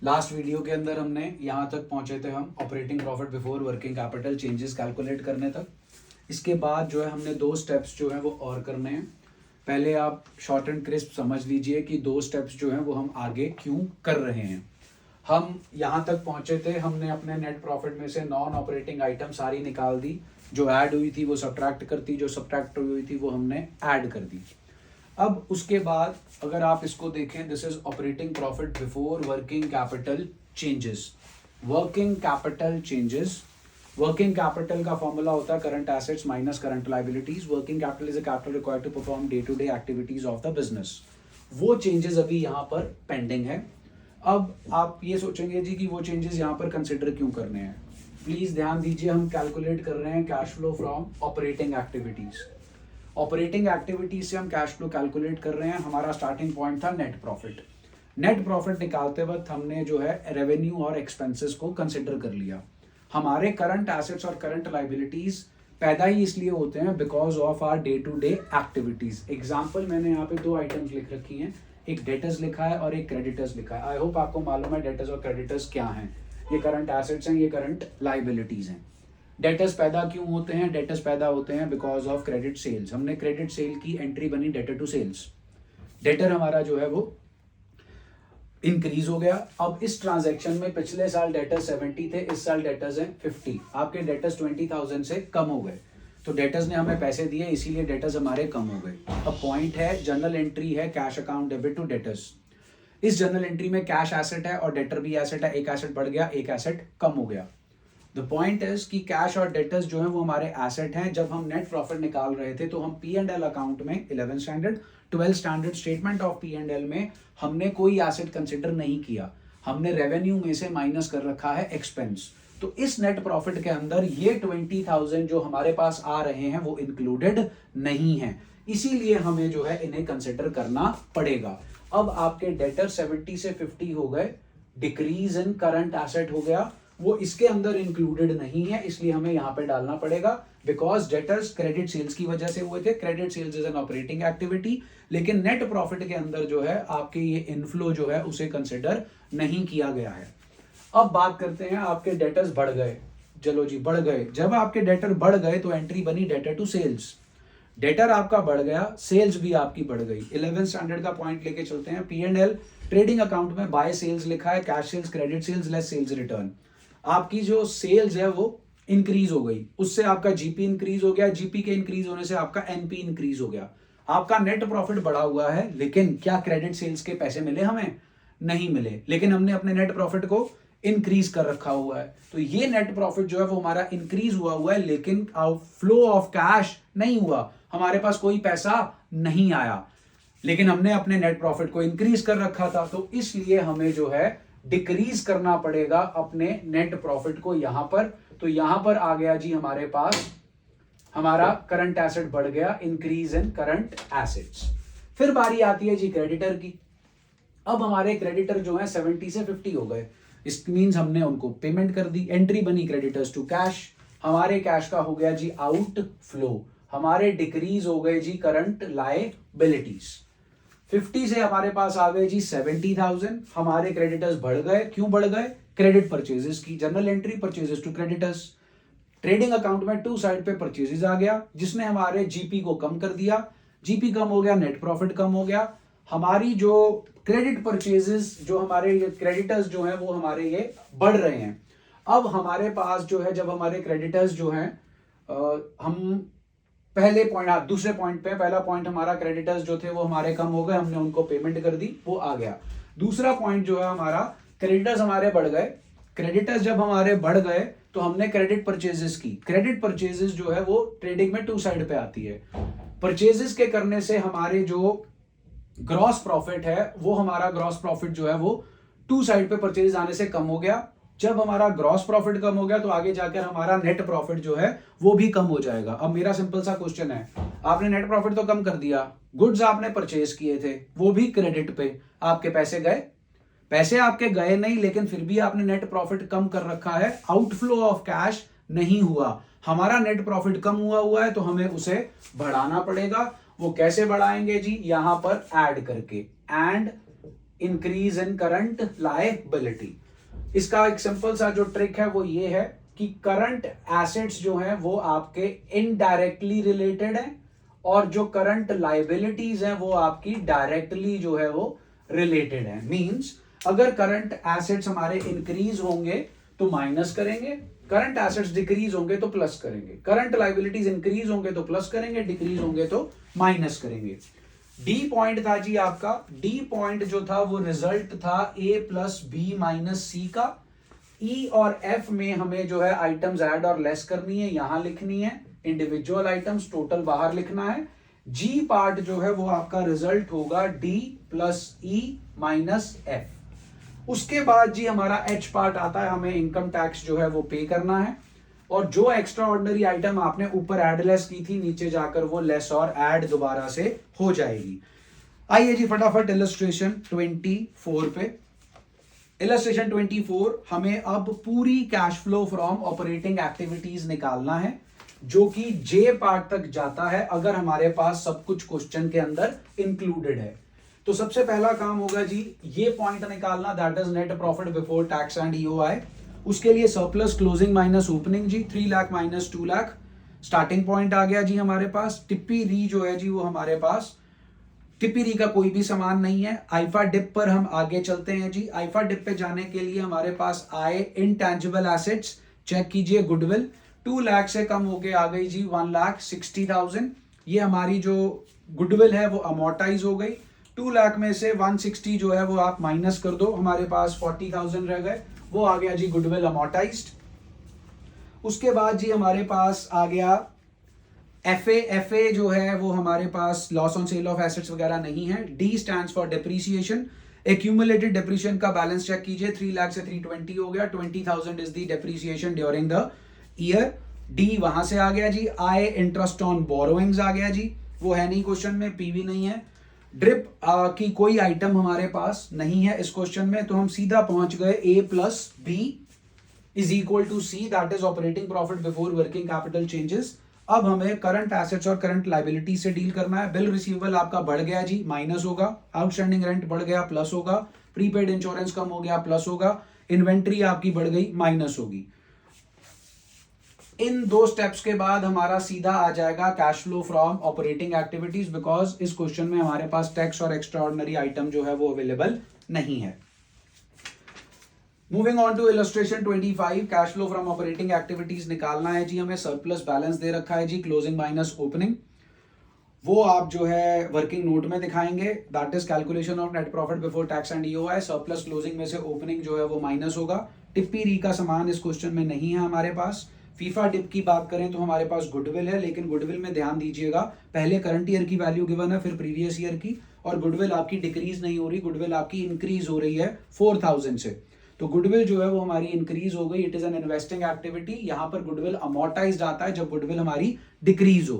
Last video के अंदर हमने यहाँ तक पहुंचे थे हम operating profit before working capital changes calculate करने तक। इसके बाद जो है हमने 2 स्टेप्स जो है वो और करने हैं। पहले आप शॉर्ट एंड क्रिस्प समझ लीजिए कि 2 स्टेप्स जो हैं वो हम आगे क्यों कर रहे हैं। हम यहाँ तक पहुंचे थे, हमने अपने नेट प्रॉफिट में से नॉन ऑपरेटिंग आइटम सारी निकाल दी, जो ऐड हुई थी वो सब्ट्रैक्ट करती, जो सब्ट्रैक्ट हुई थी वो हमने ऐड कर दी। अब उसके बाद अगर आप इसको देखें, this is operating profit before working capital changes. Working capital changes, working capital का फॉर्मूला होता है current assets minus current liabilities. Working capital is a capital required to perform day to day activities of the business. वो changes अभी यहाँ पर pending है। अब आप ये सोचेंगे जी कि वो चेंजेस यहाँ पर कंसिडर क्यों करने हैं। प्लीज ध्यान दीजिए, हम कैलकुलेट कर रहे हैं cash flow from operating activities. Operating activities से हम कैश फ्लो कैलकुलेट कर रहे हैं। हमारा स्टार्टिंग पॉइंट था नेट प्रॉफिट। नेट प्रॉफिट निकालते वक्त हमने जो है रेवेन्यू और एक्सपेंसेस को कंसिडर कर लिया। हमारे करंट एसेट्स और करंट लाइबिलिटीज पैदा ही इसलिए होते हैं because of are day to day activities. Example मैंने यहाँ पे 2 आइटम्स लिख रखी हैं, एक डेटर्स लिखा है और एक क्रेडिटर्स लिखा है। आई होप आपको मालूम है डेटर्स और क्रेडिटर्स क्या हैं। ये करंट एसेट्स हैं, ये करंट लाइबिलिटीज हैं। डेटर्स पैदा क्यों होते हैं? डेटर्स पैदा होते हैं बिकॉज ऑफ क्रेडिट सेल्स। हमने क्रेडिट सेल की एंट्री बनी डेटर टू सेल्स। डेटर हमारा जो है वो इंक्रीज हो गया। अब इस ट्रांजैक्शन में पिछले साल डेटर्स 70 थे, इस साल डेटर्स हैं 50। आपके डेटर्स 20,000 से कम हो गए, तो डेटर्स ने हमें पैसे दिए, इसीलिए डेटर्स हमारे कम हो गए। अब पॉइंट है, जनरल एंट्री है cash account debit to debtors. इस जनरल एंट्री में कैश एसेट है और डेटर भी एसेट है। एक एसेट बढ़ गया, एक एसेट कम हो गया। द पॉइंट इज कि कैश और डेटर्स जो है वो हमारे एसेट हैं। जब हम नेट प्रॉफिट निकाल रहे थे तो हम P&L अकाउंट में 11 standard 12 standard statement of P&L में हमने कोई एसेट कंसिडर नहीं किया। हमने रेवेन्यू में से माइनस कर रखा है एक्सपेंस। तो इस नेट प्रॉफिट के अंदर ये 20,000 जो हमारे पास आ रहे हैं वो इंक्लूडेड नहीं है, इसीलिए हमें जो है इन्हें कंसिडर करना पड़ेगा। अब आपके डेटर 70 से 50 हो गए, डिक्रीज इन करंट एसेट हो गया, वो इसके अंदर इंक्लूडेड नहीं है, इसलिए हमें यहां पे डालना पड़ेगा बिकॉज डेटर्स क्रेडिट सेल्स की वजह से हुए थे। Credit sales is an operating activity, लेकिन नेट प्रॉफिट के अंदर जो है आपके ये इनफ्लो जो है उसे कंसिडर नहीं किया गया है। अब बात करते हैं, आपके डेटर्स बढ़ गए। चलो जी, बढ़ गए। जब आपके डेटर बढ़ गए तो एंट्री बनी डेटर टू सेल्स। डेटर आपका बढ़ गया, सेल्स भी आपकी बढ़ गई। 11 स्टैंडर्ड का पॉइंट लेके चलते हैं। P&L ट्रेडिंग अकाउंट में बाय सेल्स लिखा है, cash sales credit sales less sales return. आपकी जो सेल्स है वो इंक्रीज हो गई, उससे आपका जीपी इंक्रीज हो गया, जीपी के इंक्रीज होने से आपका एनपी इंक्रीज हो गया। आपका नेट प्रॉफिट बढ़ा हुआ है, लेकिन क्या क्रेडिट सेल्स के पैसे मिले? हमें नहीं मिले, लेकिन हमने अपने नेट प्रॉफिट को इंक्रीज कर रखा हुआ है। तो ये नेट प्रॉफिट जो है वो हमारा इंक्रीज हुआ है, लेकिन फ्लो ऑफ कैश नहीं हुआ, हमारे पास कोई पैसा नहीं आया, लेकिन हमने अपने नेट प्रॉफिट को इंक्रीज कर रखा था। तो इसलिए हमें जो है डिक्रीज करना पड़ेगा अपने नेट प्रॉफिट को यहां पर। तो यहां पर आ गया जी हमारे पास हमारा करंट एसेट बढ़ गया, इंक्रीज इन करंट एसेट्स। फिर बारी आती है जी क्रेडिटर की। अब हमारे क्रेडिटर जो है 70 से 50 हो गए, इस मींस हमने उनको पेमेंट कर दी। एंट्री बनी क्रेडिटर्स टू कैश, हमारे कैश का हो गया जी आउट फ्लो। हमारे डिक्रीज हो गए जी करंट लायबिलिटीज। 50 से हमारे पास आ गए जी 70,000। हमारे क्रेडिटर्स बढ़ गए, क्यों बढ़ गए? क्रेडिट परचेजेस की। General entry purchases to creditors. Trading account में टू साइड पे परचेजेस आ गया, जिसने हमारे जीपी को कम कर दिया। जीपी कम हो गया, नेट प्रॉफिट कम हो गया। हमारी जो क्रेडिट परचेजेस, जो हमारे क्रेडिटर्स जो हैं वो हमारे ये बढ़ रहे हैं। अब हमारे पास जो है, जब हमारे क्रेडिटर्स जो हैं, हम पहले पॉइंट, दूसरे पॉइंट पे, पहला पॉइंट हमारा क्रेडिटर्स जो थे वो हमारे कम हो गए, हमने उनको पेमेंट कर दी, वो आ गया। दूसरा पॉइंट जो है हमारा, क्रेडिटर्स हमारे बढ़ गए। क्रेडिटर्स जब हमारे बढ़ गए तो हमने क्रेडिट परचेजेस की। क्रेडिट परचेजेस जो है वो ट्रेडिंग में टू साइड पे आती है। परचेजेस के करने से हमारे जो ग्रॉस प्रॉफिट है, वो हमारा ग्रॉस प्रॉफिट जो है वो टू साइड पे परचेज आने से कम हो गया। जब हमारा ग्रॉस प्रॉफिट कम हो गया तो आगे जाकर हमारा नेट प्रॉफिट जो है वो भी कम हो जाएगा। अब मेरा सिंपल सा क्वेश्चन है, आपने नेट प्रॉफिट तो कम कर दिया, गुड्स आपने परचेज किए थे, वो भी क्रेडिट पे, आपके पैसे गए? पैसे आपके गए नहीं, लेकिन फिर भी आपने नेट प्रॉफिट कम कर रखा है, आउटफ्लो ऑफ कैश नहीं हुआ। हमारा नेट प्रॉफिट कम हुआ है तो हमें उसे बढ़ाना पड़ेगा। वो कैसे बढ़ाएंगे जी? यहां पर ऐड करके, and increase in current liability. इसका एक सिंपल सा जो ट्रिक है वो ये है कि करंट एसेट्स जो है वो आपके इनडायरेक्टली रिलेटेड है और जो करंट लायबिलिटीज है वो आपकी डायरेक्टली जो है वो रिलेटेड है। मींस अगर करंट एसेट्स हमारे इंक्रीज होंगे तो माइनस करेंगे, करंट एसेट्स डिक्रीज होंगे तो प्लस करेंगे, करंट लायबिलिटीज इंक्रीज होंगे तो प्लस करेंगे, डिक्रीज होंगे तो माइनस करेंगे। डी पॉइंट था जी आपका, डी पॉइंट जो था वो रिजल्ट था ए प्लस बी माइनस सी का। ई और एफ में हमें जो है आइटम्स ऐड और लेस करनी है, यहां लिखनी है, इंडिविजुअल आइटम्स टोटल बाहर लिखना है। जी पार्ट जो है वो आपका रिजल्ट होगा D plus E minus F. उसके बाद जी हमारा एच पार्ट आता है, हमें इनकम टैक्स जो है वो पे करना है और जो एक्स्ट्रा ऑर्डिनरी आइटम आपने ऊपर ऐड लेस की थी नीचे जाकर वो लेस और ऐड दोबारा से हो जाएगी। आइए जी फटाफट इलस्ट्रेशन 24 पे। इलस्ट्रेशन 24 हमें अब पूरी cash flow from operating activities निकालना है जो कि जे पार्ट तक जाता है अगर हमारे पास सब कुछ क्वेश्चन के अंदर इंक्लूडेड है। तो सबसे पहला काम होगा जी ये पॉइंट निकालना, that is net profit before tax and EOI. उसके लिए सरप्लस क्लोजिंग माइनस ओपनिंग जी, 3 lakh minus 2 lakh starting point आ गया जी हमारे पास। टिप्पी री जो है जी वो हमारे पास, टिप्पी री का कोई भी सामान नहीं है। आईफा डिप पर हम आगे चलते हैं जी। आईफा डिप पे जाने के लिए हमारे पास आए इनटैंजिबल एसेट्स, चेक कीजिए गुडविल 2 लाख से कम होके आ गई जी 1,60,000। ये हमारी जो गुडविल है वो अमोर्टाइज हो गई। 2 लाख में से 160 जो है वो आप माइनस कर दो, हमारे पास 40,000 रह गए, वो आ गया जी गुडविल अमोर्टाइज्ड। उसके बाद जी हमारे पास आ गया एफए जो है वो हमारे पास loss on sale of assets वगैरह नहीं है। D stands for depreciation. Accumulated depreciation का बैलेंस चेक कीजिए, 3 लाख से 320 हो गया, 20,000 is the depreciation during the year. D वहां से आ गया जी। आए इंटरेस्ट ऑन बोरोइंग्स आ गया जी, वो है नहीं क्वेश्चन में, पीवी नहीं है। ड्रिप की कोई आइटम हमारे पास नहीं है इस क्वेश्चन में, तो हम सीधा पहुंच गए A plus B is equal to C, that is operating profit before working capital changes. अब हमें करंट एसेट्स और करंट लायबिलिटी से डील करना है। बिल रिसीवेबल आपका बढ़ गया जी, माइनस होगा। आउटस्टैंडिंग रेंट बढ़ गया, प्लस होगा। प्रीपेड इंश्योरेंस कम हो गया, प्लस होगा। इन्वेंट्री आपकी बढ़ गई, माइनस होगी। इन दो स्टेप्स के बाद हमारा सीधा आ जाएगा cash flow from operating activities, because इस क्वेश्चन में हमारे पास टैक्स और एक्स्ट्रा ऑर्डिनरी आइटम जो है वो अवेलेबल नहीं है। Moving on to illustration 25, cash flow from operating activities निकालना है जी हमें। सरप्लस बैलेंस दे रखा है जी, क्लोजिंग माइनस ओपनिंग, वो आप जो है वर्किंग नोट में दिखाएंगे। That is calculation of net profit before tax and EOI. Surplus closing में से ओपनिंग जो है वो माइनस होगा। टिप्पी री का सामान इस क्वेश्चन में नहीं है हमारे पास। फीफा डिप की बात करें तो हमारे पास गुडविल है, लेकिन गुडविल में ध्यान दीजिएगा पहले करंट ईयर की वैल्यू गिवन है, फिर प्रीवियस ईयर की, और गुडविल आपकी डिक्रीज नहीं हो रही, गुडविल आपकी इंक्रीज हो रही है 4,000 से। तो गुडविल जो है वो हमारी इंक्रीज हो गई। It is an investing activity. यहां पर गुडविल अमोर्टाइज्ड आता है जब गुडविल हमारी डिक्रीज हो।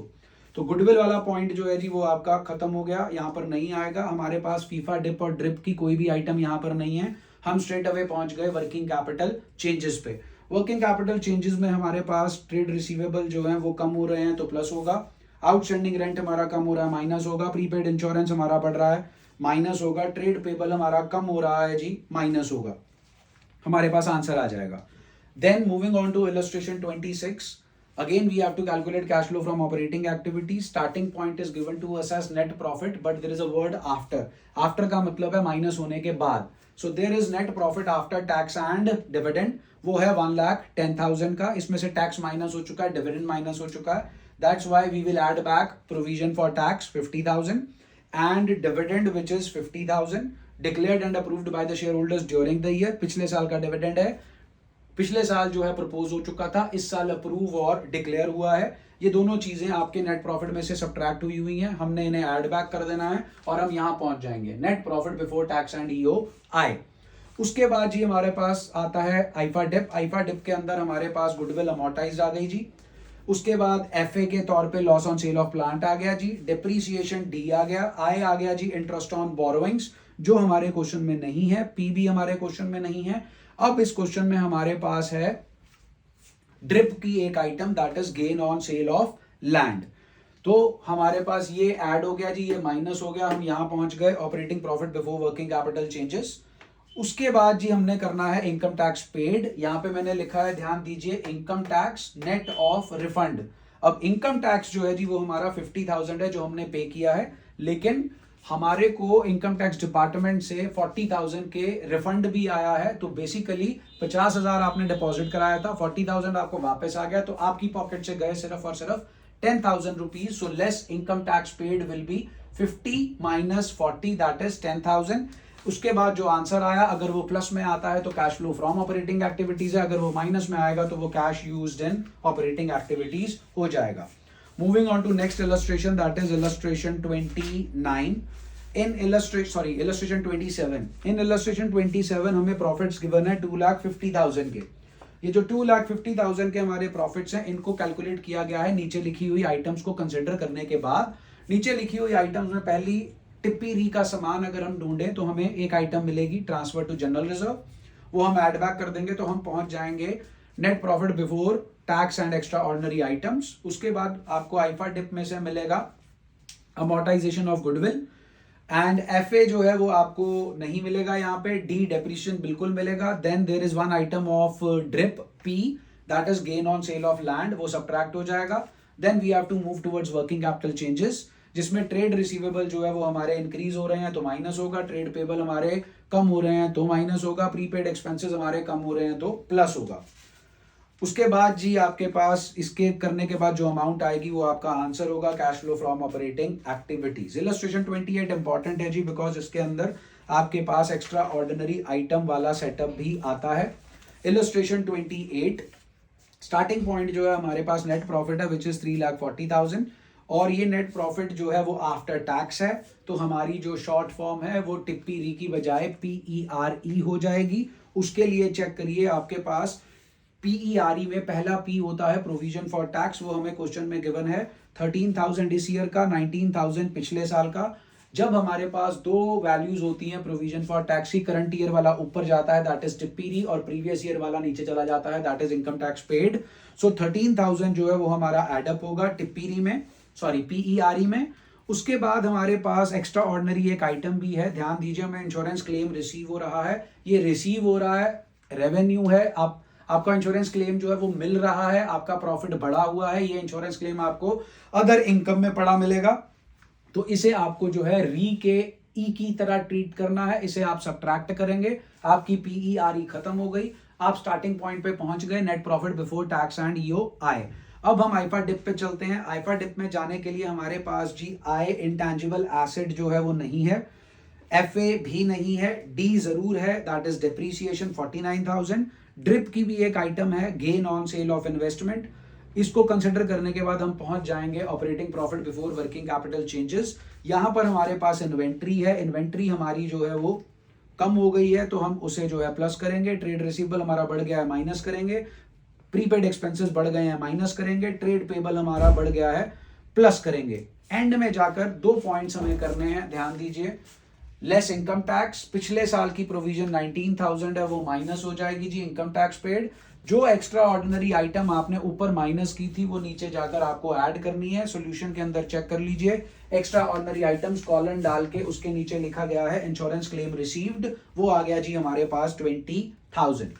तो गुडविल वाला पॉइंट जो है जी वो आपका खत्म हो गया, यहां पर नहीं आएगा हमारे पास। फीफा डिप और ड्रिप की कोई भी आइटम यहां पर नहीं है। हम स्ट्रेट अवे पहुंच गए वर्किंग कैपिटल चेंजेस पे। वर्किंग कैपिटल चेंजेस में हमारे पास ट्रेड रिसीवेबल जो है वो कम हो रहे हैं तो प्लस होगा। आउटस्टैंडिंग रेंट हमारा कम हो रहा है, माइनस होगा। प्रीपेड इंश्योरेंस हमारा बढ़ रहा है, माइनस होगा। ट्रेड पेबल हमारा कम हो रहा है जी, माइनस होगा। हमारे पास आंसर आ जाएगा। Then moving on to illustration 26, again we have to calculate cash flow from operating activities. Starting point is given to us as net profit, but there is a word after. After का मतलब है minus होने के बाद। So there is net profit after tax and dividend, वो है 1,10,000 का। इसमें से टैक्स माइनस हो चुका है, डिविडेंड माइनस हो चुका है। That's why we will add back provision for tax 50,000 and dividend which is 50,000 declared and approved by the shareholders during the year. पिछले साल का डिविडेंड है, पिछले साल जो है प्रपोज हो चुका था, इस साल अप्रूव और डिक्लेयर हुआ है। ये दोनों चीजें आपके नेट प्रॉफिट में से सब्ट्रैक्ट हुई हैं, हमने इन्हें ऐड बैक कर देना है और हम यहां पहुंच जाएंगे net profit before tax and EOI. उसके बाद जी हमारे पास आता है आईफा डिप। आईफा डिप के अंदर हमारे पास गुडविल अमोर्टाइज्ड आ गई जी। उसके बाद एफए के तौर पे loss on sale of plant आ गया जी। डिप्रीसिएशन डी आ गया। आई आ गया जी इंटरेस्ट ऑन बोरोइंग्स, जो हमारे क्वेश्चन में नहीं है। पीबी हमारे क्वेश्चन में नहीं है। अब इस क्वेश्चन में हमारे पास है ड्रिप की एक item, that is gain on sale of land. तो हमारे पास ये ऐड हो गया जी, ये माइनस हो गया, हम यहाँ पहुंच गए operating profit before working capital changes. उसके बाद जी हमने करना है इनकम टैक्स पेड। यहाँ पे मैंने लिखा है, ध्यान दीजिए, income tax net of refund. अब इनकम टैक्स जो है जी वो हमारा 50,000 है जो हमने पे किया है, लेकिन हमारे को इनकम टैक्स डिपार्टमेंट से 40,000 के रिफंड भी आया है। तो बेसिकली 50,000 आपने डिपॉजिट कराया था, 40,000 आपको वापस आ गया, तो आपकी पॉकेट से गए सिर्फ और सिर्फ 10,000 rupees. So less income tax paid will be 50 minus 40, that is 10,000। उसके बाद जो आंसर आया, अगर वो प्लस में आता है तो cash flow from operating activities है, अगर वो माइनस में आएगा तो वो cash used in operating activities हो जाएगा। Moving on to next illustration, that is illustration 29। illustration 27। In illustration 27 हमें प्रॉफिट्स गिवन है 2,50,000 के। ये जो 2,50,000 के हमारे प्रॉफिट्स हैं, इनको कैलकुलेट किया गया है नीचे लिखी हुई आइटम्स को कंसिडर करने के बाद। नीचे लिखी हुई आइटम्स में पहली टिप्पी री का सामान अगर हम ढूंढें तो हमें एक आइटम मिलेगी, ट्रांसफर टू जनरल रिजर्व। वो हम ऐड बैक कर देंगे तो हम पहुंच जाएंगे net profit before tax and extra ordinary items. उसके बाद आपको आईफा डिप में से मिलेगा amortisation of goodwill, and FA जो है वो आपको नहीं मिलेगा यहाँ पे। डी डेप्रिसिएशन बिल्कुल मिलेगा। Then there is one item of drip P, that is gain on sale of land, वो सब्ट्रैक्ट हो जाएगा। Then we have to move towards working capital changes, जिसमें ट्रेड रिसीवेबल जो है वो हमारे इंक्रीज हो रहे हैं तो माइनस होगा, ट्रेड पेबल हमारे कम हो रहे हैं तो माइनस होगा, प्रीपेड एक्सपेंसेस हमारे कम हो रहे हैं तो प्लस होगा। उसके बाद जी आपके पास इसके करने के बाद जो अमाउंट आएगी वो आपका आंसर होगा cash flow from operating activities. Illustration 28 important है जी, बिकॉज इसके अंदर आपके पास एक्स्ट्रा ऑर्डिनरी आइटम वाला सेटअप भी आता है। इलस्ट्रेशन 28 स्टार्टिंग पॉइंट जो है हमारे पास नेट प्रॉफिट है विच इज 3,40,000, और ये नेट प्रॉफिट जो है वो आफ्टर टैक्स है। तो हमारी जो शॉर्ट फॉर्म है वो टिप्पी री की बजाय PERE हो जाएगी। उसके लिए चेक करिए, आपके पास PERE में पहला P होता है प्रोविजन फॉर टैक्स, वो हमें क्वेश्चन में गिवन है 13,000 इस ईयर का, 19,000 पिछले साल का। जब हमारे पास दो वैल्यूज होती हैं प्रोविजन फॉर टैक्स की, करंट ईयर वाला ऊपर जाता है दैट इज टिप्पी, और प्रीवियस ईयर वाला नीचे चला जाता है that is income tax paid. So 13,000 जो है वो हमारा एडअप होगा टिप्पी में, सॉरी PERE में। उसके बाद हमारे पास एक्स्ट्रा ऑर्डिनरी एक आइटम भी है, ध्यान दीजिए, हमें इंश्योरेंस क्लेम रिसीव हो रहा है। ये रिसीव हो रहा है, रेवेन्यू है, आपका इंश्योरेंस क्लेम जो है वो मिल रहा है, आपका प्रॉफिट बढ़ा हुआ है, ये इंश्योरेंस क्लेम आपको अदर इनकम में पड़ा मिलेगा। तो इसे आपको जो है री के ई की तरह ट्रीट करना है, इसे आप सब्ट्रैक्ट करेंगे, आपकी PERE खत्म हो गई, आप स्टार्टिंग पॉइंट पे पहुंच गए, net profit before tax and EOI। अब हम आईफा डिप पे चलते हैं। आईफा डिप में जाने के लिए हमारे पास जी आई इंटेंजिबल एसेट जो है वो नहीं है, FA भी नहीं है, D जरूर है, दैट इज डिप्रीसिएशन 49,000। ड्रिप की भी एक आइटम है, gain on sale of investment. इसको कंसिडर करने के बाद हम पहुंच जाएंगे operating profit before working capital changes. यहां पर हमारे पास इन्वेंट्री है, इन्वेंट्री हमारी जो है वो कम हो गई है तो हम उसे जो है प्लस करेंगे। ट्रेड रिसीवेबल हमारा बढ़ गया है, माइनस करेंगे। प्रीपेड एक्सपेंसेस बढ़ गए हैं, माइनस करेंगे। ट्रेड पेबल हमारा बढ़ गया है, प्लस करेंगे। एंड में जाकर दो पॉइंट्स हमें करने हैं, ध्यान दीजिए। लेस इनकम टैक्स, पिछले साल की प्रोविजन 19,000 है वो माइनस हो जाएगी जी इनकम टैक्स पेड। जो एक्स्ट्रा ऑर्डिनरी आइटम आपने ऊपर माइनस की थी वो नीचे जाकर आपको ऐड करनी है। सॉल्यूशन के अंदर चेक कर लीजिए, एक्स्ट्रा ऑर्डिनरी आइटम्स कॉलन डाल के उसके नीचे लिखा गया है इंश्योरेंस क्लेम रिसीव्ड, वो आ गया जी हमारे पास 20,000।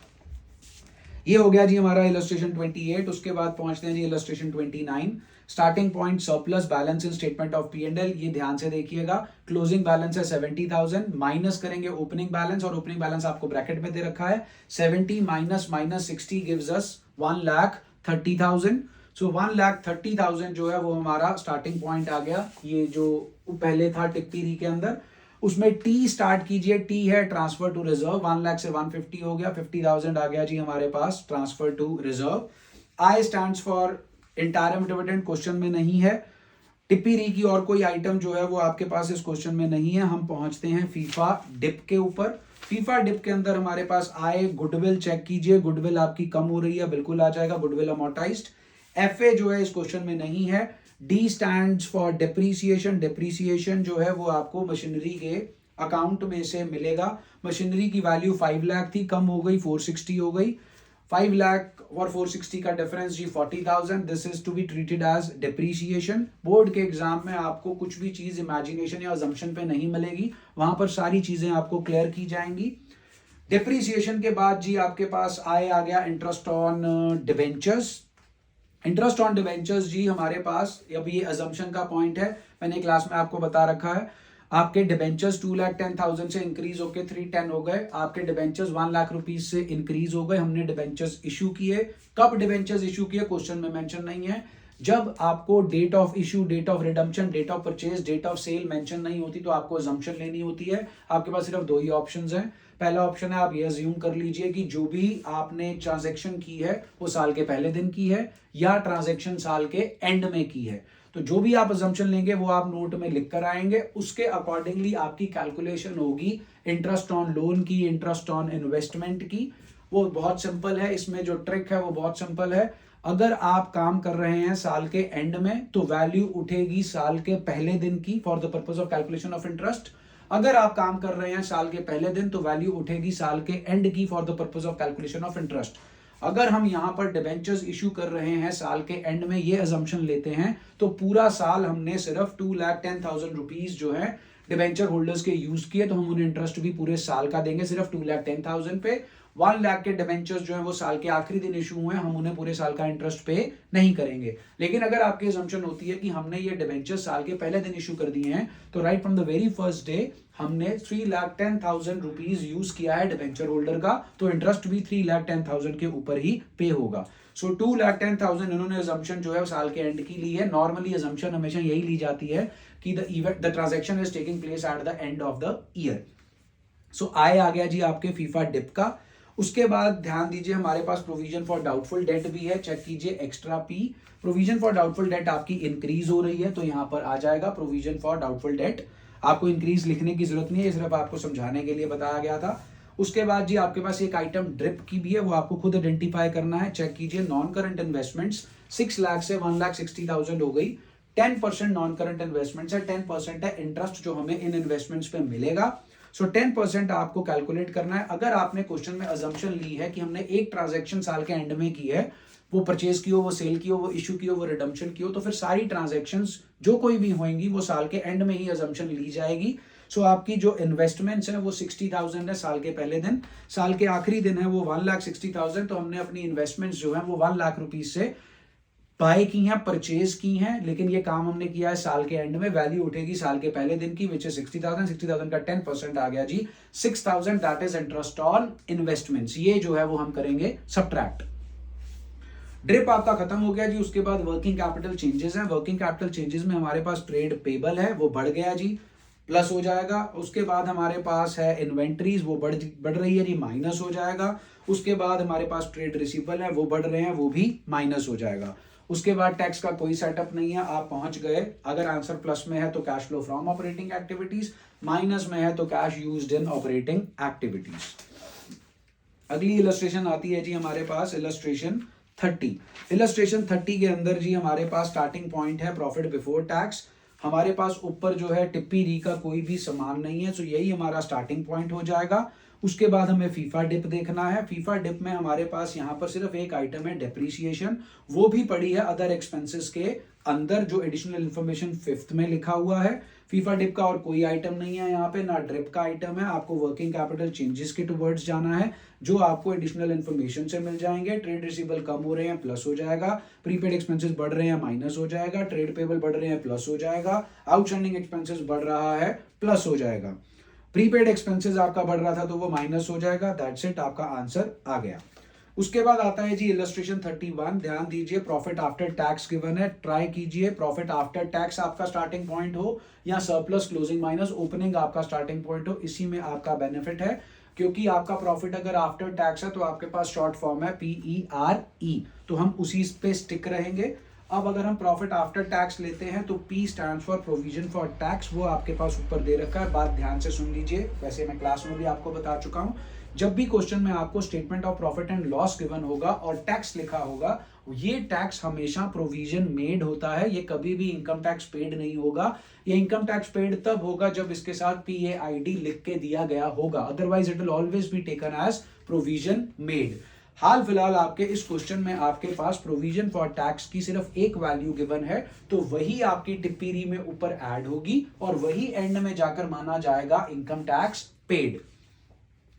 ये हो गया जी हमारा इलस्ट्रेशन 28। उसके बाद पहुंचते हैं जी illustration 29। Starting point surplus balance in statement of P&L, ये ध्यान से देखिएगा। क्लोजिंग बैलेंस है 70,000, माइनस करेंगे ओपनिंग बैलेंस, और ओपनिंग बैलेंस आपको ब्रैकेट में दे रखा है 70 माइनस 60 गिव्स अस 1,30,000। सो 1,30,000 जो है वो हमारा स्टार्टिंग पॉइंट आ गया। ये जो पहले था टिप्पी री के अंदर, उसमें T स्टार्ट कीजिए, T है ट्रांसफर टू रिजर्व, 1 लाख से 150 हो गया, 50,000 आ गया जी हमारे पास transfer to reserve. I stands for interim dividend, question में नहीं है। टिप्पी री की और कोई आइटम जो है वो आपके पास इस क्वेश्चन में नहीं है। हम पहुंचते हैं फीफा डिप के ऊपर। फीफा डिप के अंदर हमारे पास आए गुडविल, चेक कीजिए, गुडविल आपकी कम हो रही है, बिल्कुल आ जाएगा, गुडविल अमोर्टाइज्ड। FA जो है इस क्वेश्चन में नहीं है। D stands for depreciation, depreciation जो है वो आपको मशीनरी के अकाउंट में से मिलेगा। मशीनरी की वैल्यू 5 लाख थी, कम हो गई 460 हो गई। 5 लाख और 460 का डिफरेंस जी 40,000, this is to be treated as depreciation. Board के एग्जाम में आपको कुछ भी चीज इमेजिनेशन या अजम्पशन पे नहीं मिलेगी, वहां पर सारी चीजें आपको क्लियर की जाएंगी। डिप्रीसिएशन के बाद जी आपके पास आ गया interest on debentures. Interest on debentures जी हमारे पास, अब ये अजम्पशन का पॉइंट है, मैंने क्लास में आपको बता रखा है। आपके डिबेंचर्स 2,10,000 से इंक्रीज होकर 310 हो गए, आपके डिबेंचर्स 1 लाख रुपीज से इंक्रीज हो गए, हमने डिबेंचर्स इशू किए। कब डिबेंचर्स इशू किए क्वेश्चन में मेंशन नहीं है। जब आपको date of issue, date of redemption, date of purchase, date of sale mention नहीं होती तो आपको अजम्पशन लेनी होती है। आपके पास सिर्फ दो ही ऑप्शंस हैं। पहला ऑप्शन है, आप ये अज्यूम कर लीजिए कि जो भी आपने ट्रांजैक्शन की है वो साल के पहले दिन की है या ट्रांजैक्शन साल के एंड में की है। तो जो भी आप अजम्पशन लेंगे वो आप नोट में लिख कर आएंगे, उसके अकॉर्डिंगली आपकी कैलकुलेशन होगी इंटरेस्ट ऑन लोन की, इंटरेस्ट ऑन इन्वेस्टमेंट की। वो बहुत सिंपल है, इसमें जो ट्रिक है वो बहुत सिंपल है। अगर आप काम कर रहे हैं साल के एंड में तो वैल्यू उठेगी साल के पहले दिन की for the purpose of calculation of interest. अगर आप काम कर रहे हैं साल के पहले दिन तो वैल्यू उठेगी साल के एंड की for the purpose of calculation of interest. अगर हम यहां पर डिबेंचर्स इशू कर रहे हैं साल के एंड में, ये अजम्पशन लेते हैं तो पूरा साल हमने सिर्फ 2,10,000 रुपीज जो है डिबेंचर होल्डर्स के यूज किए, तो हम उन्हें इंटरेस्ट भी पूरे साल का देंगे सिर्फ 2,10,000 पे। 1 लाख के डिबेंचर्स जो है वो साल के आखिरी दिन इशू हुए, हम उन्हें पूरे साल का इंटरेस्ट पे नहीं करेंगे। लेकिन अगर आपकी अजम्पशन होती है कि हमने ये डिबेंचर्स साल के पहले दिन इशू कर दिए हैं तो right from the very first day हमने 3,10,000 रुपीज यूज किया है डिबेंचर होल्डर का, तो इंटरेस्ट भी 3,10,000 के ऊपर ही पे होगा। सो 2,10,000 इन्होंने अजम्पशन जो है साल के एंड की ली है। नॉर्मली अजम्पशन हमेशा यही ली जाती है कि the transaction is taking place at the end of the year. So I आ गया जी आपके फीफा डिप का। उसके बाद ध्यान दीजिए हमारे पास प्रोविजन फॉर डाउटफुल डेट भी है, चेक कीजिए extra P. Provision for doubtful date आपकी इंक्रीज हो रही है तो यहां पर आ जाएगा प्रोविजन फॉर डाउटफुल डेट। आपको इंक्रीज लिखने की जरूरत नहीं है, सिर्फ आपको समझाने के लिए बताया गया था। उसके बाद जी आपके पास एक आइटम ड्रिप की भी है, वो आपको खुद आइडेंटिफाई करना है। चेक कीजिए नॉन करंट इन्वेस्टमेंट्स 6 लाख से 1,60,000 हो गई। 10% नॉन करंट इन्वेस्टमेंट्स है, 10% है इंटरेस्ट जो हमें इन इन्वेस्टमेंट्स पे मिलेगा। सो 10% आपको कैलकुलेट करना है। अगर आपने क्वेश्चन में अजम्पशन ली है कि हमने एक ट्रांजैक्शन साल के एंड में की है, वो परचेज की हो, वो सेल की हो, वो इशू की हो, वो रिडम्पशन की हो, तो फिर सारी ट्रांजैक्शंस जो कोई भी होंगी वो साल के एंड में ही अजम्पशन ली जाएगी। सो आपकी जो इन्वेस्टमेंट्स है वो 60,000 है साल के पहले दिन, साल के आखिरी दिन है वो 1,60,000, तो हमने अपनी इन्वेस्टमेंट्स जो है वो 1 लाख रुपीज से बाय की हैं, परचेज की हैं, लेकिन ये काम हमने किया है साल के एंड में। वैल्यू उठेगी साल के पहले दिन की विच इज 60,000 का 10% आ गया जी 6,000, that is interest on investments. ये जो है वो हम करेंगे सब्ट्रैक्ट। ड्रिप आपका खत्म हो गया जी। उसके बाद वर्किंग कैपिटल चेंजेस हैं। वर्किंग कैपिटल चेंजेस में हमारे पास ट्रेड पेबल है, वो बढ़ गया जी, प्लस हो जाएगा। उसके बाद हमारे पास है इन्वेंट्रीज, वो बढ़ रही है जी, माइनस हो जाएगा। उसके बाद हमारे पास ट्रेड रिसीवेबल है, वो बढ़ रहे हैं, वो भी माइनस हो जाएगा। उसके बाद टैक्स का कोई सेटअप नहीं है, आप पहुंच गए। अगर आंसर प्लस में है तो cash flow from operating activities, minus में है तो cash used in operating activities. अगली इलस्ट्रेशन आती है जी हमारे पास इलस्ट्रेशन 30। इलस्ट्रेशन 30 के अंदर जी हमारे पास स्टार्टिंग पॉइंट है प्रॉफिट बिफोर टैक्स। हमारे पास ऊपर जो है टिप्पी री का कोई भी सामान नहीं है, सो यही हमारा स्टार्टिंग पॉइंट हो जाएगा। उसके बाद हमें फीफा डिप देखना है। फीफा डिप में हमारे पास यहाँ पर सिर्फ एक आइटम है डेप्रीसिएशन, वो भी पड़ी है अदर एक्सपेंसेस के अंदर, जो एडिशनल इंफॉर्मेशन 5th में लिखा हुआ है। फीफा डिप का और कोई आइटम नहीं है यहाँ पे, ना ड्रिप का आइटम है। आपको वर्किंग कैपिटल चेंजेस के टुवर्ड्स जाना है, जो आपको एडिशनल इन्फॉर्मेशन से मिल जाएंगे। ट्रेड रिसीवेबल कम हो रहे हैं, प्लस हो जाएगा। प्रीपेड एक्सपेंसेस बढ़ रहे हैं, माइनस हो जाएगा। ट्रेड पेबल बढ़ रहे हैं, प्लस हो जाएगा। आउटस्टैंडिंग एक्सपेंसेस बढ़ रहा है, प्लस हो जाएगा। प्रीपेड एक्सपेंसेस आपका बढ़ रहा था तो वो माइनस हो जाएगा। दैट्स इट, आपका आंसर आ गया। उसके बाद आता है जी इलस्ट्रेशन 31। ध्यान दीजिए प्रॉफिट आफ्टर टैक्स गिवन है, ट्राई कीजिए प्रॉफिट आफ्टर टैक्स आपका स्टार्टिंग पॉइंट हो या सरप्लस क्लोजिंग माइनस ओपनिंग आपका स्टार्टिंग पॉइंट हो, इसी में आपका बेनिफिट है। क्योंकि आपका प्रॉफिट अगर आफ्टर टैक्स है तो आपके पास शॉर्ट फॉर्म है PERE, तो हम उसी पे स्टिक रहेंगे। अब अगर हम प्रॉफिट आफ्टर टैक्स लेते हैं तो P stand for provision for tax, वो आपके पास ऊपर दे रखा है। बात ध्यान से सुन लीजिए, वैसे मैं क्लास में भी आपको बता चुका हूं। जब भी क्वेश्चन में आपको statement of profit and loss given होगा और टैक्स लिखा होगा, ये टैक्स हमेशा प्रोविजन मेड होता है, ये कभी भी इनकम टैक्स पेड नहीं होगा। ये इनकम टैक्स पेड तब होगा जब इसके साथ PAID लिख के दिया गया होगा, otherwise it will always be taken as provision made. हाल फिलहाल आपके इस क्वेश्चन में आपके पास प्रोविजन फॉर टैक्स की सिर्फ एक वैल्यू गिवन है, तो वही आपकी टिप्पणी में ऊपर ऐड होगी और वही एंड में जाकर माना जाएगा इनकम टैक्स पेड।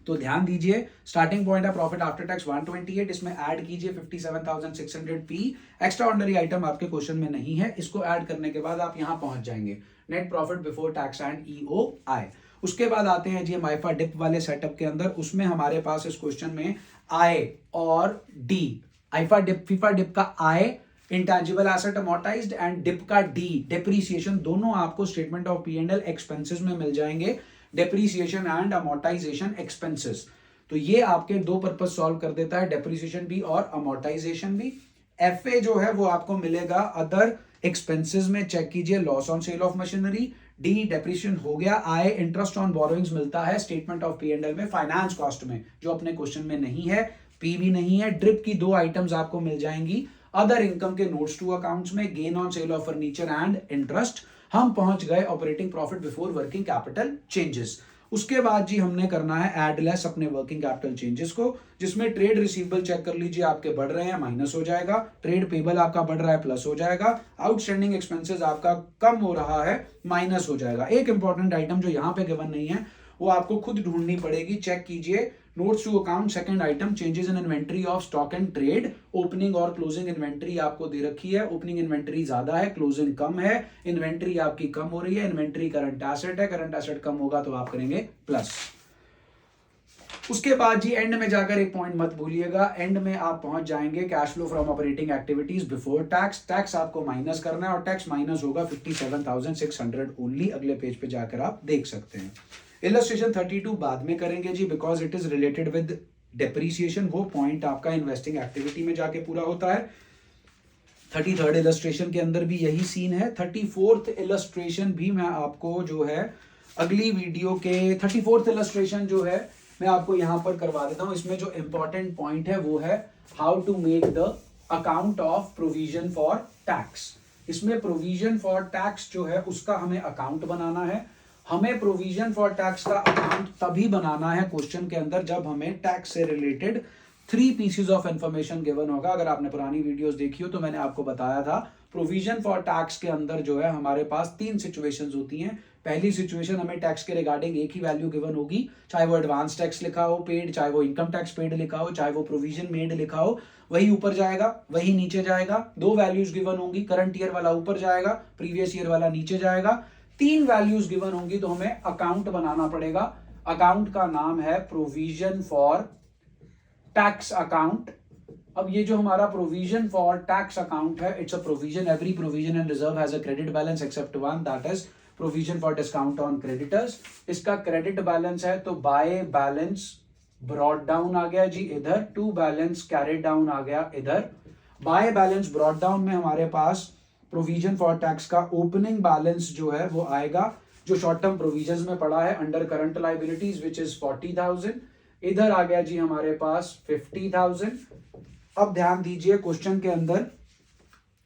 तो ध्यान दीजिए, स्टार्टिंग पॉइंट है प्रॉफिट आफ्टर टैक्स 128, इसमें ऐड कीजिए 57,600 पी। एक्स्ट्रा ऑर्डिनरी आइटम आपके क्वेश्चन में नहीं है, इसको ऐड करने के बाद आप यहां पहुंच जाएंगे net profit before tax and EOI. उसके बाद आते हैं जी हम आईफा डिप वाले सेटअप के अंदर, उसमें हमारे पास इस क्वेश्चन में आय और डी, आईफा डिप फीफा डिप का I intangible asset amortised and डिप का डी डेप्रीसिएशन, दोनों आपको statement of P and L expenses में मिल जाएंगे, डेप्रीसिएशन एंड अमोर्टाइजेशन एक्सपेंसेस। तो ये आपके दो पर्पस सॉल्व कर देता है, डेप्रीसिएशन भी और अमोर्टाइजेशन भी। एफए जो है वो आपको मिलेगा अदर एक्सपेंसेस में, चेक कीजिए loss on sale of machinery, D depreciation हो गया, आय इंटरेस्ट ऑन बोरोइंग्स मिलता है statement of P and L में, फाइनेंस कॉस्ट में जो अपने क्वेश्चन में नहीं है, पी भी नहीं है। ड्रिप की दो आइटम्स आपको मिल जाएंगी अदर इनकम के नोट्स टू अकाउंट्स में, gain on sale of furniture and interest. हम पहुंच गए operating profit before working capital changes. उसके बाद जी हमने करना है ऐड लेस अपने वर्किंग कैपिटल चेंजेस को, जिसमें ट्रेड रिसीवेबल चेक कर लीजिए आपके बढ़ रहे हैं माइनस हो जाएगा, ट्रेड पेबल आपका बढ़ रहा है प्लस हो जाएगा, आउटस्टैंडिंग एक्सपेंसेस आपका कम हो रहा है माइनस हो जाएगा। एक इंपॉर्टेंट आइटम जो यहाँ पे गिवन नहीं है वो आपको खुद ढूंढनी पड़ेगी, चेक कीजिए notes to account second item changes in inventory of stock and trade, opening और क्लोजिंग इन्वेंट्री आपको दे रखी है, ओपनिंग इन्वेंट्री ज्यादा है क्लोजिंग कम है, इन्वेंट्री आपकी कम हो रही है, इन्वेंट्री करंट एसेट है, करंट एसेट कम होगा तो आप करेंगे प्लस। उसके बाद जी एंड में जाकर एक पॉइंट मत भूलिएगा, एंड में आप पहुंच जाएंगे cash flow from operating activities before tax, tax आपको माइनस करना है और टैक्स माइनस होगा 57,600 ओनली, अगले पेज पे जाकर आप देख सकते हैं। इलस्ट्रेशन 32 बाद में करेंगे जी, because it is related with depreciation, वो पॉइंट आपका इन्वेस्टिंग एक्टिविटी में जाके पूरा होता है। 33rd इलस्ट्रेशन के अंदर भी यही सीन है। 34th इलस्ट्रेशन भी मैं आपको जो है अगली वीडियो के 34th इलस्ट्रेशन जो है मैं आपको यहां पर करवा देता हूं। इसमें जो इंपॉर्टेंट पॉइंट है वो है how to make the account of provision for tax. इसमें प्रोविजन फॉर टैक्स जो है उसका हमें अकाउंट बनाना है। हमें प्रोविजन फॉर टैक्स का अकाउंट तभी बनाना है क्वेश्चन के अंदर जब हमें टैक्स से related 3 pieces of information given होगा। अगर आपने पुरानी वीडियोस देखी हो तो मैंने आपको बताया था प्रोविजन फॉर टैक्स के अंदर जो है हमारे पास 3 सिचुएशंस होती हैं। पहली सिचुएशन हमें टैक्स के रिगार्डिंग एक ही वैल्यू गिवन होगी, चाहे वो एडवांस टैक्स लिखा हो पेड, चाहे वो इनकम टैक्स पेड लिखा हो, चाहे वो प्रोविजन मेड लिखा हो, वही ऊपर जाएगा वही नीचे जाएगा। 2 वैल्यूज गिवन होंगी, करंट ईयर वाला ऊपर जाएगा, प्रीवियस ईयर वाला नीचे जाएगा। 3 वैल्यूज गिवन होंगी तो हमें अकाउंट बनाना पड़ेगा। अकाउंट का नाम है प्रोविजन फॉर टैक्स अकाउंट। अब ये जो हमारा प्रोविजन फॉर टैक्स अकाउंट है, it's a provision, every provision and reserve has a credit balance except one, that is provision for discount on creditors. इसका क्रेडिट बैलेंस है तो बाय बैलेंस ब्रॉट डाउन आ गया जी इधर, टू बैलेंस कैरिड डाउन आ गया इधर। By balance brought down में हमारे पास provision for tax का ओपनिंग बैलेंस जो है वो आएगा जो शॉर्ट टर्म प्रोविजंस में पड़ा है under current liabilities which is 40,000। इधर आ गया जी हमारे पास 50,000। अब ध्यान दीजिए क्वेश्चन के अंदर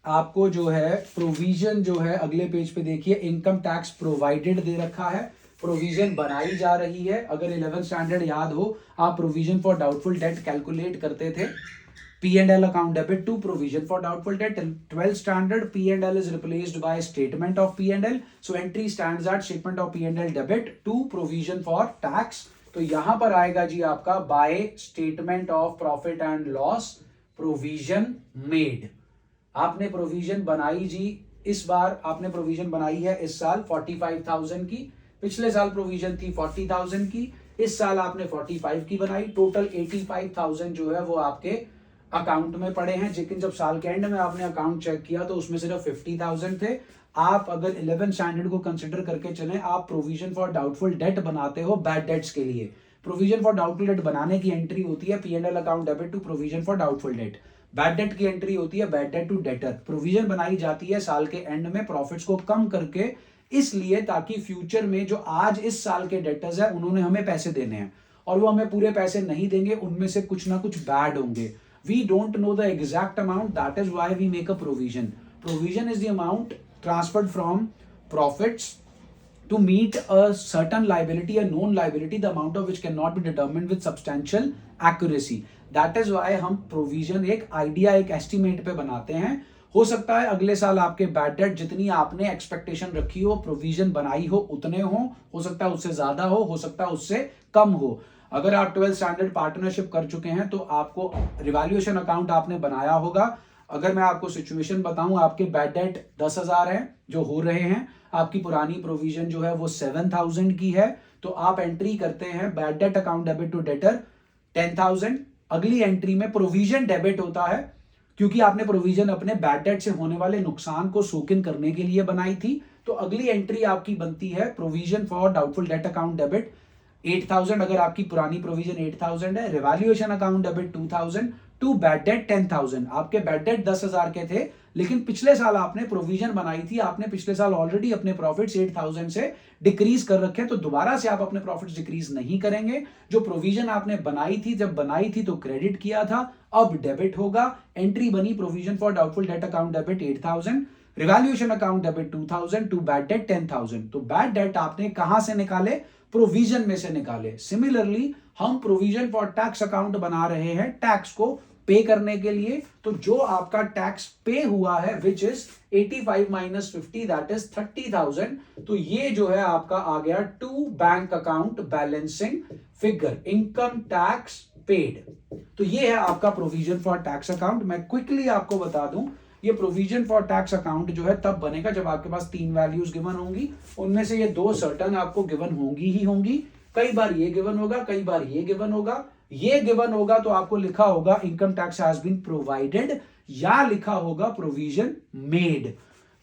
आपको जो है प्रोविजन जो है अगले पेज पे देखिए इनकम टैक्स प्रोवाइडेड दे रखा है, प्रोविजन बनाई जा रही है। अगर 11th स्टैंडर्ड याद हो, आप provision for doubtful date calculate करते थे, P&L account debit to provision for doubtful debt. In 12th standard, P&L is replaced by statement of P&L. So entry stands at statement of P&L debit to provision for tax. तो यहां पर आएगा जी आपका by statement of profit and loss provision made. आपने provision बनाई जी, इस बार आपने provision बनाई है इस साल 45,000 की, पिछले साल प्रोविजन थी 40,000 की, इस साल आपने 45 की बनाई, टोटल 85,000 जो है वो आपके अकाउंट में पड़े हैं। लेकिन जब साल के एंड में आपने अकाउंट चेक किया तो उसमें सिर्फ 50,000 थे। आप अगर 11th स्टैंडर्ड को कंसिडर करके चलें, आप प्रोविजन फॉर डाउटफुल डेट बनाते हो बैड डेट्स के लिए। प्रोविजन फॉर डाउटफुल डेट बनाने की एंट्री होती है P&L account debit to provision for doubtful debt, bad debt की एंट्री होती है bad debt to debtor. Provision बनाई जाती है साल के एंड में प्रॉफिट्स को कम करके, इसलिए ताकि फ्यूचर में जो आज इस साल के डेटर्स है उन्होंने हमें पैसे देने हैं और वो हमें पूरे पैसे नहीं देंगे, उनमें से कुछ ना कुछ बैड होंगे। We don't know the exact amount, that is why we make a provision. Provision is the amount transferred from profits to meet a certain liability, a known liability, the amount of which cannot be determined with substantial accuracy. That is why हम provision एक idea, एक estimate पे बनाते हैं. हो सकता है अगले साल आपके बैड डेट जितनी आपने एक्सपेक्टेशन रखी हो, प्रोविजन बनाई हो, उतने हो सकता है उससे ज्यादा हो सकता है उससे कम हो. अगर आप 12th स्टैंडर्ड पार्टनरशिप कर चुके हैं तो आपको रिवैल्यूएशन अकाउंट आपने बनाया होगा. अगर मैं आपको सिचुएशन बताऊं, आपके बैड डेट 10,000 हैं जो हो रहे हैं, आपकी पुरानी प्रोविजन जो है वो 7,000 की है, तो आप एंट्री करते हैं bad debt account debit to debtor 10,000. अगली एंट्री में प्रोविजन डेबिट होता है क्योंकि आपने प्रोविजन अपने बैड डेट से होने वाले नुकसान को सोक इन करने के लिए बनाई थी. तो अगली एंट्री आपकी बनती है provision for doubtful debt account debit 8,000. अगर आपकी पुरानी प्रोविजन 8,000 है, revaluation account debit 2,000 to bad debt 10,000. आपके बैड डेट 10,000 के थे, लेकिन पिछले साल आपने प्रोविजन बनाई थी, आपने पिछले साल ऑलरेडी अपने प्रॉफिट्स 8,000 से डिक्रीज कर रखे हैं, तो दोबारा से आप अपने प्रॉफिट्स डिक्रीज नहीं करेंगे. जो प्रोविजन आपने बनाई थी, जब बनाई थी तो क्रेडिट किया था, अब डेबिट होगा. एंट्री बनी provision for doubtful debt account debit 8,000, revaluation account debit 2,000 to bad debt 10,000. तो बैड डेट आपने कहां से निकाले? प्रोविजन में से निकाले. सिमिलरली हम प्रोविजन फॉर टैक्स अकाउंट बना रहे हैं टैक्स को पे करने के लिए. तो जो आपका टैक्स पे हुआ है which is 85 minus 50 that is 30,000. तो ये जो है आपका आ गया to bank account balancing figure, income tax paid. तो ये है आपका प्रोविजन फॉर टैक्स अकाउंट. मैं क्विकली आपको बता दूं, ये प्रोविजन फॉर टैक्स अकाउंट जो है तब बनेगा जब आपके पास 3 वैल्यूज गिवन होंगी. उनमें से ये 2 सर्टन आपको गिवन होंगी ही होंगी. कई बार ये गिवन होगा, कई बार ये गिवन होगा. ये गिवन होगा तो आपको लिखा होगा income tax has been provided या लिखा होगा प्रोविजन मेड.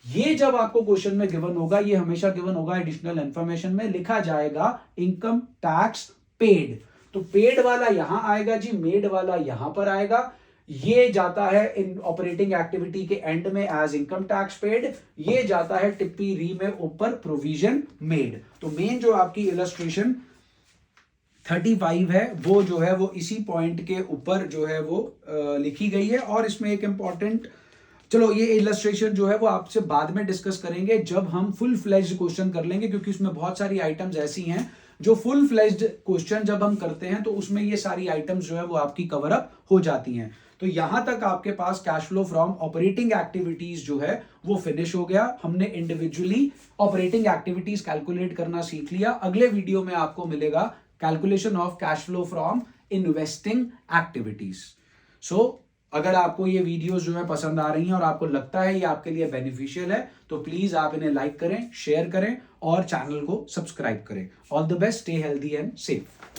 ये जब आपको क्वेश्चन में गिवन होगा, ये हमेशा गिवन होगा एडिशनल इंफॉर्मेशन में, लिखा जाएगा इनकम टैक्स पेड. तो पेड वाला यहां आएगा जी, मेड वाला यहां पर आएगा. ये जाता है इन ऑपरेटिंग एक्टिविटी के एंड में एज इनकम टैक्स पेड, ये जाता है टिप्पी री में ऊपर प्रोविजन मेड. तो मेन जो आपकी इलस्ट्रेशन 35 है वो जो है वो इसी पॉइंट के ऊपर जो है वो लिखी गई है. और इसमें एक इंपॉर्टेंट, चलो ये इलस्ट्रेशन जो है वो आपसे बाद में डिस्कस करेंगे जब हम फुल फ्लेज्ड क्वेश्चन कर लेंगे, क्योंकि उसमें बहुत सारी आइटम्स ऐसी हैं जो फुल फ्लेज्ड क्वेश्चन जब हम करते हैं तो उसमें ये सारी आइटम्स जो है वो आपकी कवर अप हो जाती हैं. तो यहां तक आपके पास cash flow from operating activities जो है वो फिनिश हो गया. हमने इंडिविजुअली ऑपरेटिंग एक्टिविटीज कैलकुलेट करना सीख लिया. अगले वीडियो में आपको मिलेगा calculation of cash flow from investing activities. So अगर आपको ये वीडियोस जो है पसंद आ रही हैं और आपको लगता है ये आपके लिए बेनिफिशियल है, तो प्लीज आप इन्हें लाइक करें, शेयर करें और चैनल को सब्सक्राइब करें. All the best, stay healthy and safe.